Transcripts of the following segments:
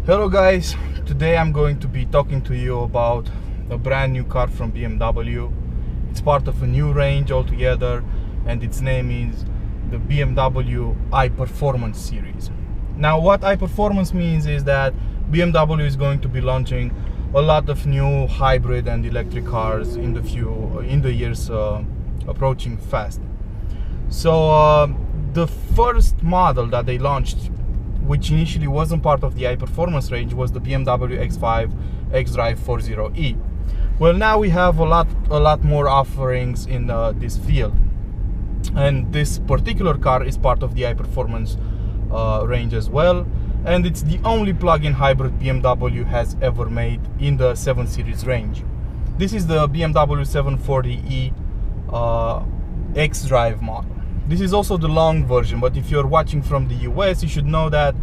Hello guys, today I'm going to be talking to you about a brand new car from BMW. It's part of a new range altogether and its name is the BMW iPerformance series. Now what iPerformance means is that BMW is going to be launching a lot of new hybrid and electric cars in the years approaching fast. So the first model that they launched, which initially wasn't part of the iPerformance range, was the BMW X5 xDrive 40e. Well, now we have a lot more offerings in this field, and this particular car is part of the iPerformance range as well, and it's the only plug-in hybrid BMW has ever made in the 7 Series range. This is the BMW 740e xDrive model. This is also the long version, but if you're watching from the US, you should know that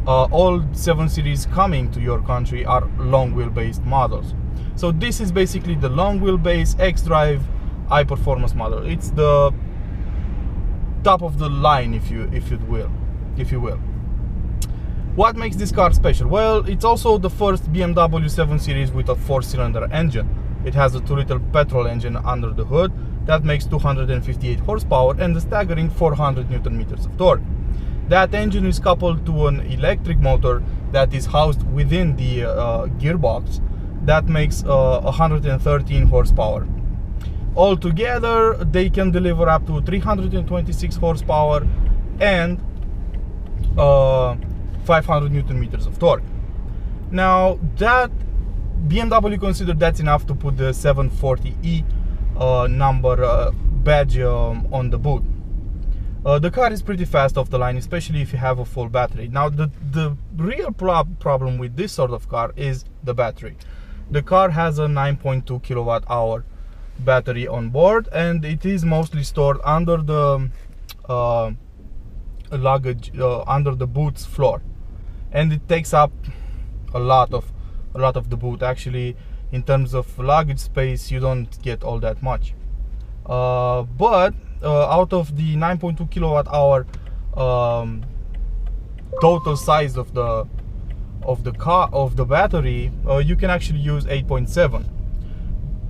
all 7 Series coming to your country are long wheelbase models. So this is basically the long wheelbase xDrive iPerformance model. It's the top of the line, if you will. What makes this car special? Well, it's also the first BMW 7 Series with a 4-cylinder engine. It has a 2-liter petrol engine under the hood that makes 258 horsepower and a staggering 400 Newton meters of torque. That engine is coupled to an electric motor that is housed within the gearbox that makes 113 horsepower. Altogether, they can deliver up to 326 horsepower and 500 Newton meters of torque. Now, that BMW considered that's enough to put the 740e number badge on the boot. The car is pretty fast off the line, especially if you have a full battery. Now the real problem with this sort of car is the battery. The car has a 9.2 kilowatt hour battery on board, and it is mostly stored under the luggage, under the boot's floor, and it takes up a lot of the boot. Actually, in terms of luggage space, you don't get all that much. But out of the 9.2 kilowatt hour total size of the battery, you can actually use 8.7.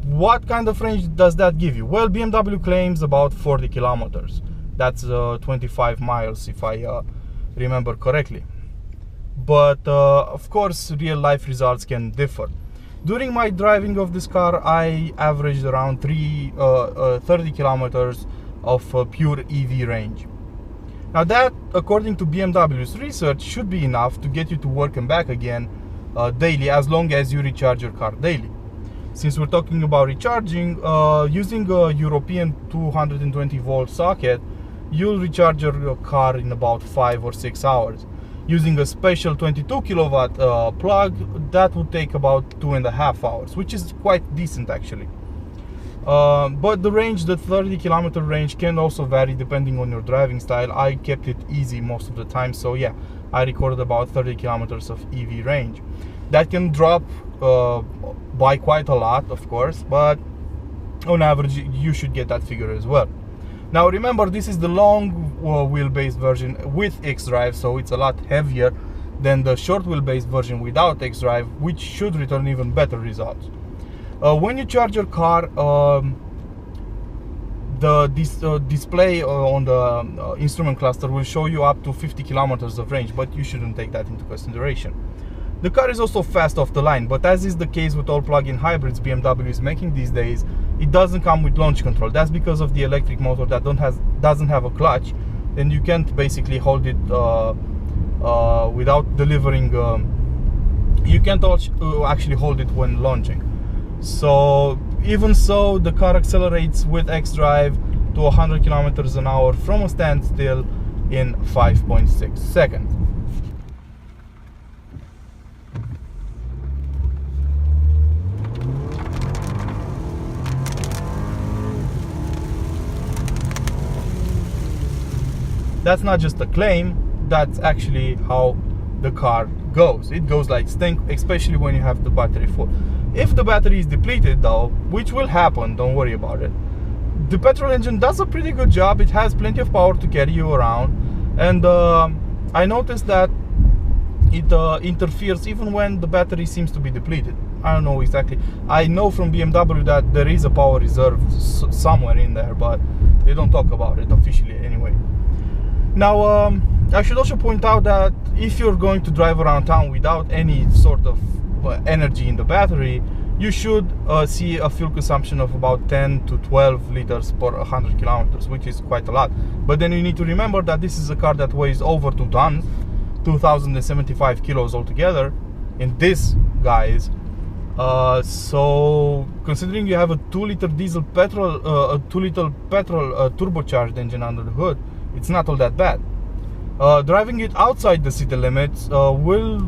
What kind of range does that give you? Well, BMW claims about 40 kilometers. That's 25 miles if I remember correctly. But of course, real life results can differ. During my driving of this car, I averaged around 30 kilometers of pure EV range. Now that, according to BMW's research, should be enough to get you to work and back again daily, as long as you recharge your car daily. Since we're talking about recharging, using a European 220 volt socket, you'll recharge your car in about 5 or 6 hours. Using a special 22 kilowatt plug, that would take about 2.5 hours, which is quite decent actually. But the range, the 30 kilometer range, can also vary depending on your driving style. I kept it easy most of the time, so yeah, I recorded about 30 kilometers of EV range. That can drop by quite a lot, of course, but on average you should get that figure as well. Now remember, this is the long wheelbase version with xDrive, so it's a lot heavier than the short wheelbase version without xDrive, which should return even better results. When you charge your car, the display on the instrument cluster will show you up to 50 kilometers of range, but you shouldn't take that into consideration. The car is also fast off the line, but as is the case with all plug-in hybrids BMW is making these days, it doesn't come with launch control. That's because of the electric motor that doesn't have a clutch, and you can't basically hold it without delivering. You can't actually hold it when launching. So even so, the car accelerates with xDrive to 100 kilometers an hour from a standstill in 5.6 seconds. That's not just a claim, that's actually how the car goes. It goes like stink, especially when you have the battery full. If the battery is depleted though, which will happen, don't worry about it, the petrol engine does a pretty good job. It has plenty of power to carry you around, and I noticed that it interferes even when the battery seems to be depleted. I don't know exactly. I know from BMW that there is a power reserve somewhere in there, but they don't talk about it officially anyway. Now, I should also point out that if you're going to drive around town without any sort of energy in the battery, you should see a fuel consumption of about 10 to 12 liters per 100 kilometers, which is quite a lot. But then you need to remember that this is a car that weighs over 2 tons, 2,075 kilos altogether in this, guys. So considering you have a 2-liter diesel petrol, a 2-liter petrol turbocharged engine under the hood, it's not all that bad. Driving it outside the city limits will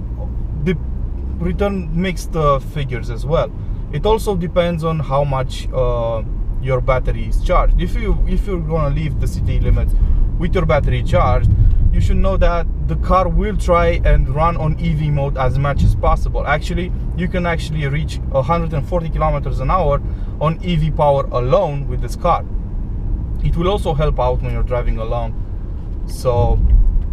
return mixed figures as well. It also depends on how much your battery is charged. If you're gonna leave the city limits with your battery charged, you should know that the car will try and run on EV mode as much as possible. Actually, you can actually reach 140 kilometers an hour on EV power alone with this car. It will also help out when you're driving along, so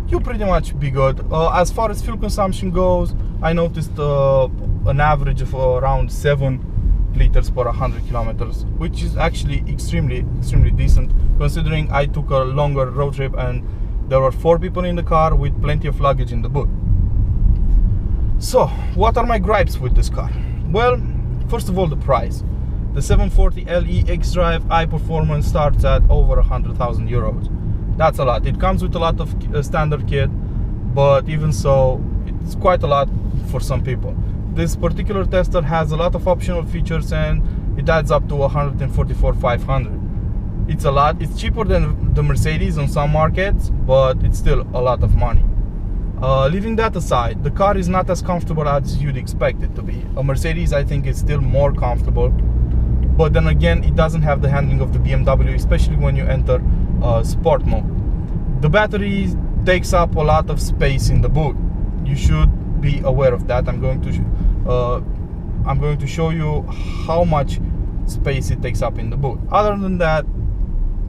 you'll pretty much be good. As far as fuel consumption goes, I noticed an average of around 7 liters per 100 kilometers, which is actually extremely decent, considering I took a longer road trip and there were 4 people in the car with plenty of luggage in the boot. So, what are my gripes with this car? Well, first of all, the price. The 740 LE xDrive iPerformance starts at over 100,000 euros. That's a lot. It comes with a lot of standard kit, but even so, it's quite a lot for some people. This particular tester has a lot of optional features and it adds up to 144,500. It's a lot. It's cheaper than the Mercedes on some markets, but it's still a lot of money. Leaving that aside, the car is not as comfortable as you'd expect it to be. A Mercedes, I think, is still more comfortable, but then again, it doesn't have the handling of the BMW, especially when you enter sport mode. The battery takes up a lot of space in the boot. You should be aware of that. I'm going to show you how much space it takes up in the boot. Other than that,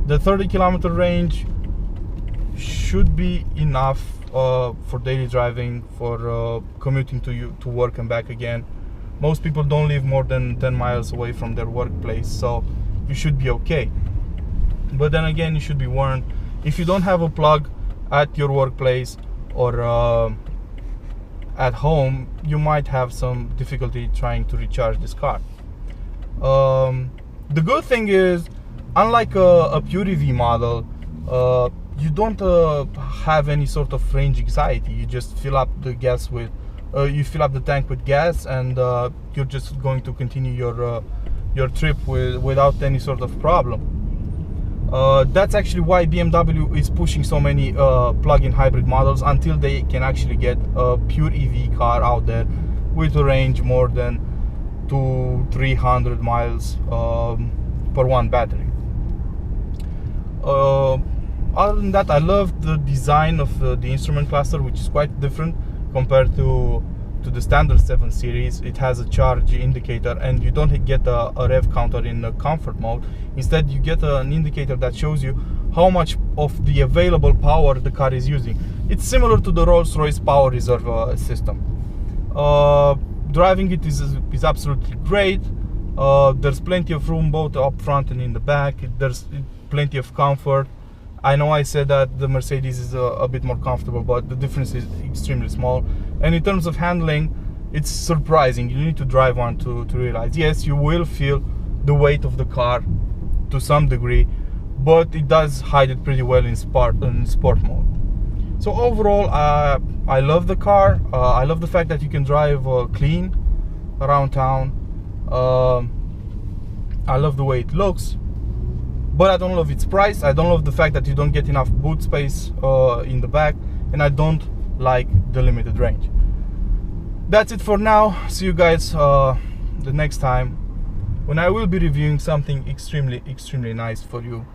the 30-kilometer range should be enough for daily driving, for commuting to work and back again. Most people don't live more than 10 miles away from their workplace, so you should be okay. But then again, you should be warned, if you don't have a plug at your workplace or at home, you might have some difficulty trying to recharge this car. The good thing is, unlike a pure EV model, you don't have any sort of range anxiety. You just fill up the gas with you fill up the tank with gas, and you're just going to continue your trip without any sort of problem. That's actually why BMW is pushing so many plug-in hybrid models, until they can actually get a pure EV car out there with a range more than 200-300 miles per one battery. Other than that, I love the design of the instrument cluster, which is quite different compared to the standard 7 series. It has a charge indicator, and you don't get a rev counter in the comfort mode. Instead, you get an indicator that shows you how much of the available power the car is using. It's similar to the Rolls-Royce power reserve system. Driving it is absolutely great. There's plenty of room both up front and in the back. There's plenty of comfort. I know I said that the Mercedes is a bit more comfortable, but the difference is extremely small. And in terms of handling, it's surprising. You need to drive one to realize. Yes, you will feel the weight of the car to some degree, but it does hide it pretty well in sport mode. So overall, I love the car. I love the fact that you can drive clean around town. I love the way it looks. But I don't love its price. I don't love the fact that you don't get enough boot space in the back, and I don't like the limited range. That's it for now. See you guys the next time, when I will be reviewing something extremely nice for you.